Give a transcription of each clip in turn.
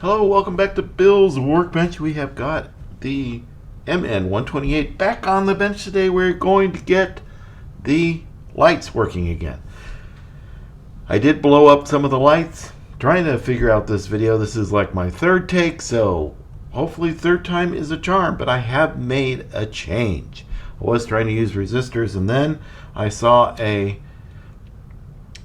Hello, welcome back to Bill's Workbench. We have got the MN128 back on the bench today. We're going to get the lights working again. I did blow up some of the lights trying to figure out this video. This is like my third take, so hopefully third time is a charm, but I have made a change. I was trying to use resistors, and then I saw a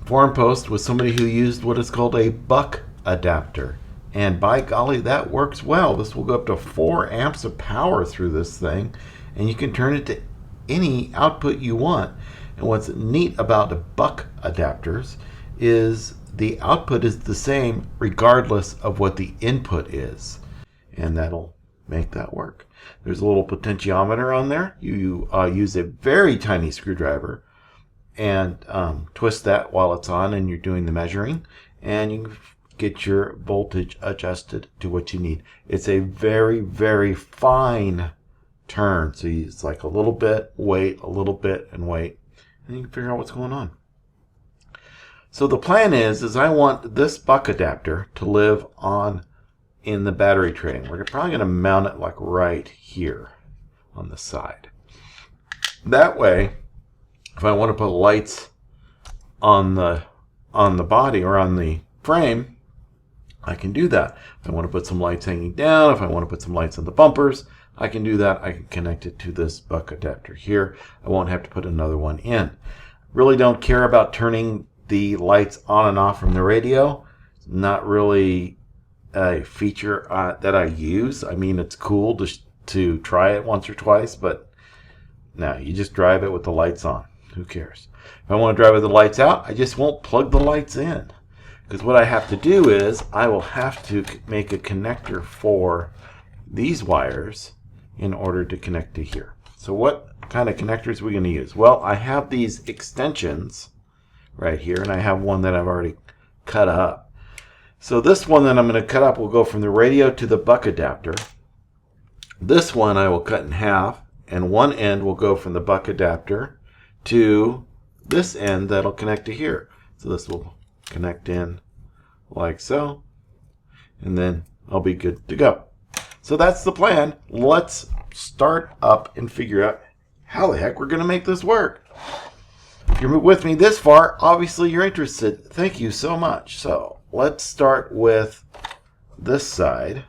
forum post with somebody who used what is called a buck adapter. And by golly, that works well. This will go up to 4 amps of power through this thing, and you can turn it to any output you want. And what's neat about the buck adapters is the output is the same regardless of what the input is. And that'll make that work. There's a little potentiometer on there. You use a very tiny screwdriver and twist that while it's on and you're doing the measuring, and you can get your voltage adjusted to what you need. It's a very, very fine turn. So it's like a little bit, wait, a little bit, and wait. And you can figure out what's going on. So the plan is I want this buck adapter to live on in the battery tray. We're probably going to mount it like right here on the side. That way, if I want to put lights on the body or on the frame, I can do that. If I want to put some lights hanging down, if I want to put some lights on the bumpers, I can do that. I can connect it to this buck adapter here. I won't have to put another one in. Really don't care about turning the lights on and off from the radio. It's not really a feature that I use. I mean, it's cool to try it once or twice, but no, you just drive it with the lights on. Who cares? If I want to drive with the lights out, I just won't plug the lights in. Because what I have to do is I will have to make a connector for these wires in order to connect to here. So what kind of connectors are we going to use? Well, I have these extensions right here, and I have one that I've already cut up. So this one that I'm going to cut up will go from the radio to the buck adapter. This one I will cut in half, and one end will go from the buck adapter to this end that'll connect to here. So this will connect in like so, and then I'll be good to go. So that's the plan. Let's start up and figure out how the heck we're going to make this work. If you're with me this far, obviously you're interested. Thank you so much. So let's start with this side,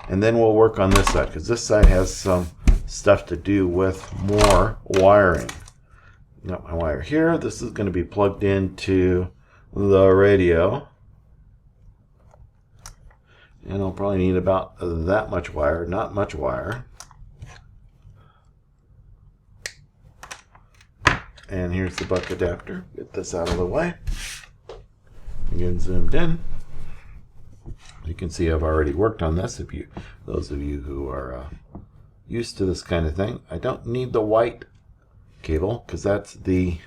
and then we'll work on this side, because this side has some stuff to do with more wiring. Got my wire here. This is going to be plugged into the radio, and I'll probably need about that much wire, not much wire. And here's the buck adapter. Get this out of the way. Again, zoomed in. You can see I've already worked on this. Those of you who are used to this kind of thing, I don't need the white cable, because that's the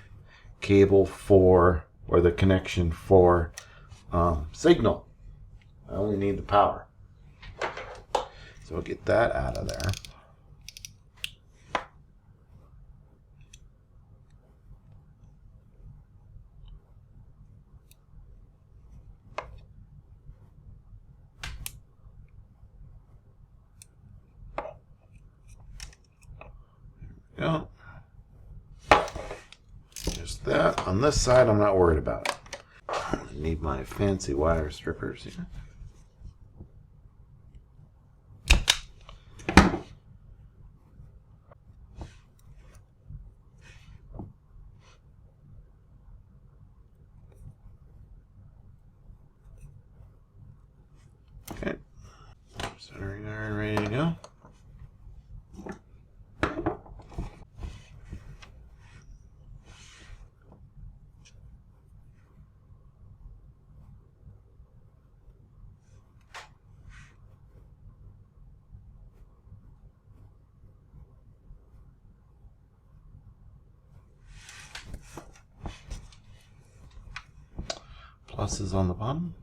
cable for, or the connection for signal. I only need the power. So I'll get that out of there. There we go. Just that. On this side, I'm not worried about it. I need my fancy wire strippers here. Okay. Soldering iron ready to go. Plus is on the bottom.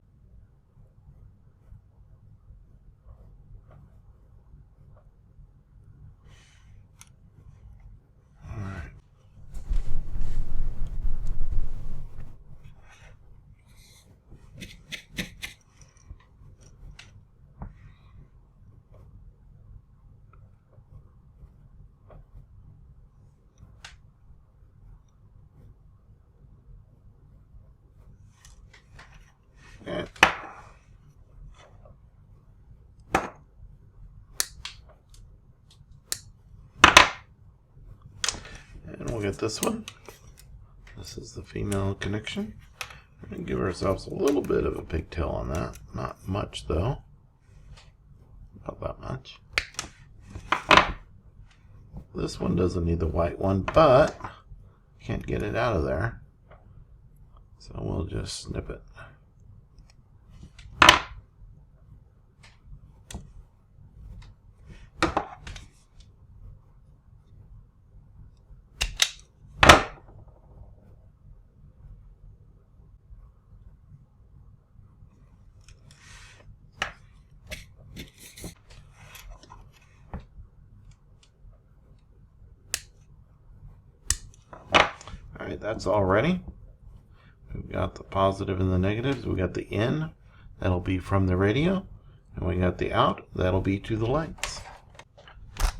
All right. Okay. And we'll get this one. This is the female connection. We're going to give ourselves a little bit of a pigtail on that. Not much though. Not that much. This one doesn't need the white one, but can't get it out of there. So we'll just snip it. Alright, that's all ready. We've got the positive and the negatives. We got the in, that'll be from the radio. And we got the out, that'll be to the lights. I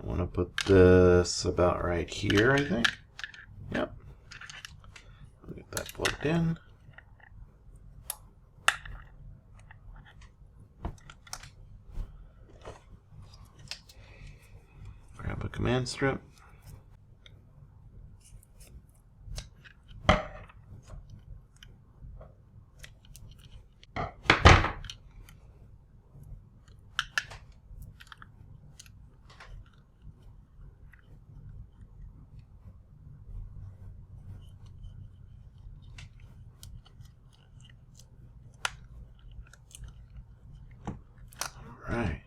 want to put this about right here, I think. Yep. We'll get that plugged in. Grab a command strip. Right.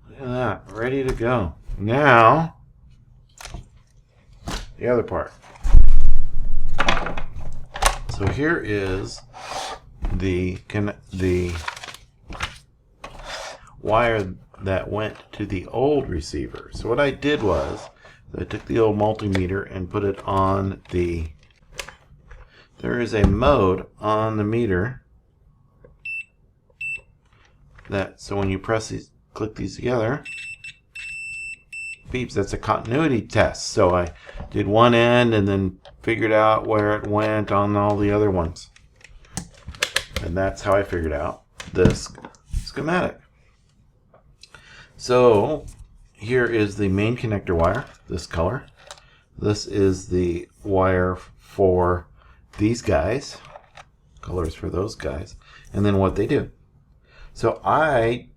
Look at that, ready to go. Now, the other part. So here is the wire that went to the old receiver. So what I did was, I took the old multimeter and put it on the, there is a mode on the meter that, so when you press these, click these together, beeps. That's a continuity test. So I did one end and then figured out where it went on all the other ones. And that's how I figured out this schematic. So here is the main connector wire, this color. This is the wire for these guys, colors for those guys, and then what they do. So I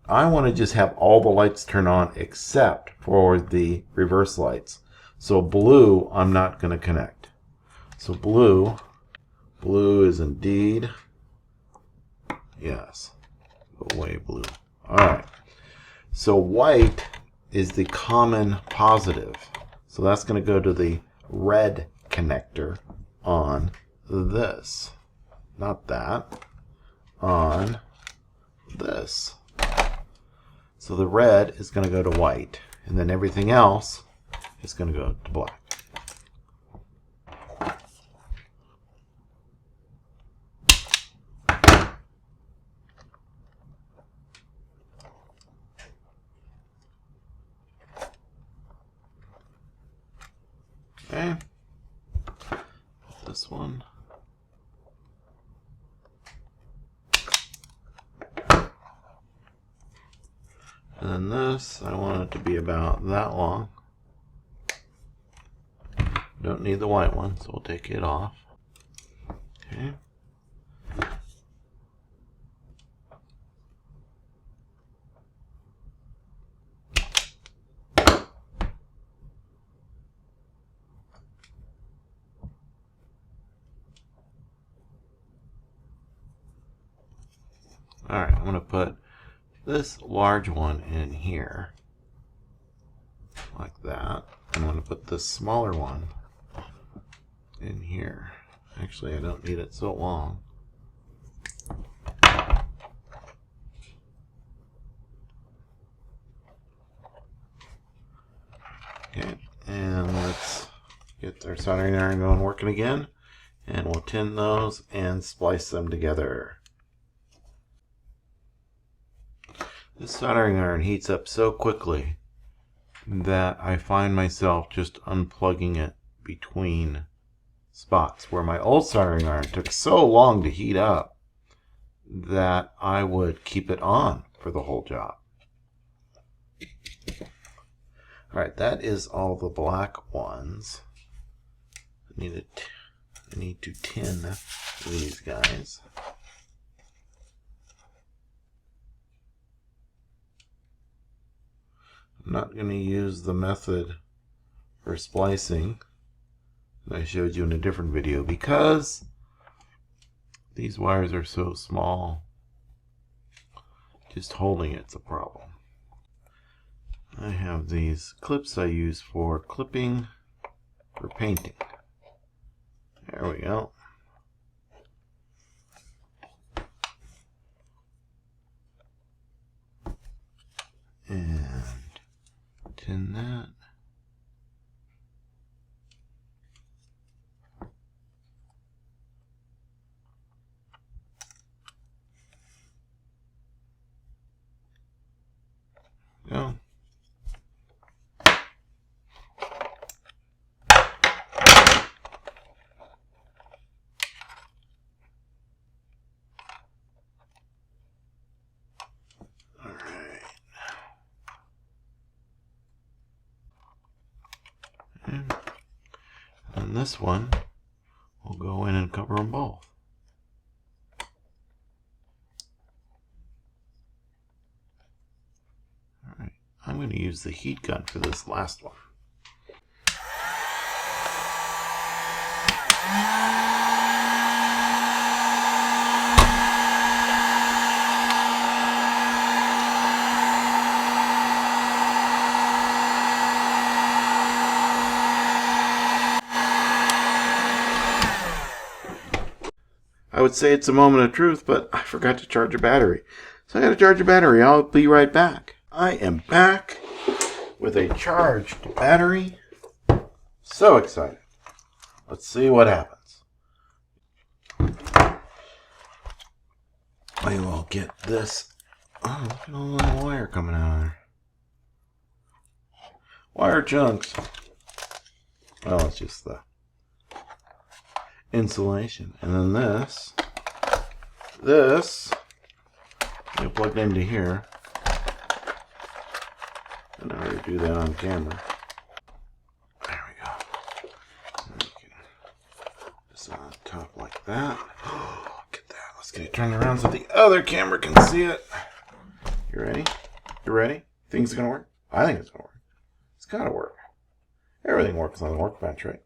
want to just have all the lights turn on except for the reverse lights. So blue, I'm not going to connect. So blue is indeed, yes, go away blue. All right. So white is the common positive. So that's going to go to the red connector on this, not that, on this. So the red is going to go to white, and then everything else is going to go to black. Okay, this one. And then this, I want it to be about that long. Don't need the white one, so we'll take it off. Okay. Alright, I'm going to put this large one in here, like that. I'm going to put this smaller one in here. Actually, I don't need it so long. Okay, and let's get our soldering iron going working again, and we'll tin those and splice them together. This soldering iron heats up so quickly that I find myself just unplugging it between spots where my old soldering iron took so long to heat up that I would keep it on for the whole job. Alright, that is all the black ones. I need to tin these guys. I'm not going to use the method for splicing that I showed you in a different video because these wires are so small. Just holding it's a problem. I have these clips I use for clipping for painting. There we go. And tin that. Go. And this one will go in and cover them both. Alright, I'm going to use the heat gun for this last one. I would say it's a moment of truth, but I forgot to charge a battery. So I got to charge a battery. I'll be right back. I am back with a charged battery. So excited. Let's see what happens. I will get this. Oh, look at all that wire coming out of there. Wire chunks. Well, it's just the insulation. And then this you plugged into here. And I already do that on camera. There we go. And you can put this on top like that. Oh, look at that. Let's get it turned around so the other camera can see it. You ready? You ready? Think it's gonna work? I think it's gonna work. It's gotta work. Everything works on the workbench, right?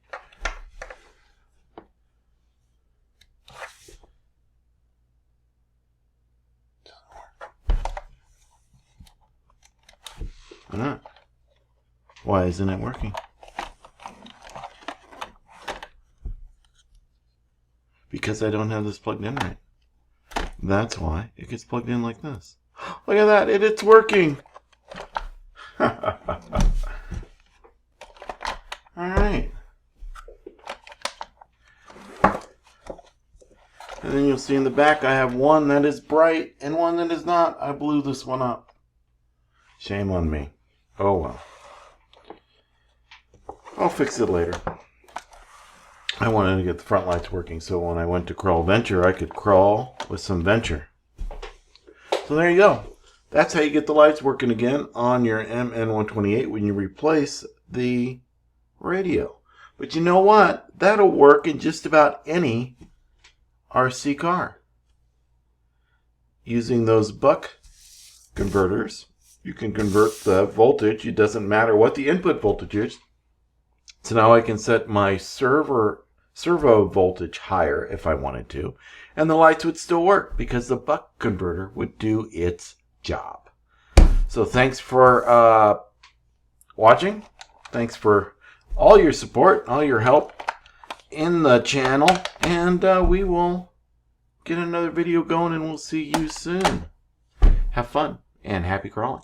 Why not? Why isn't it working? Because I don't have this plugged in right. That's why it gets plugged in like this. Look at that, it's working! Alright. And then you'll see in the back I have one that is bright and one that is not. I blew this one up. Shame on me. Oh well. I'll fix it later. I wanted to get the front lights working so when I went to crawl Venture, I could crawl with some Venture. So there you go. That's how you get the lights working again on your MN128 when you replace the radio. But you know what? That'll work in just about any RC car. Using those buck converters, you can convert the voltage. It doesn't matter what the input voltage is. So now I can set my servo voltage higher if I wanted to. And the lights would still work because the buck converter would do its job. So thanks for watching. Thanks for all your support, all your help in the channel. And we will get another video going and we'll see you soon. Have fun and happy crawling.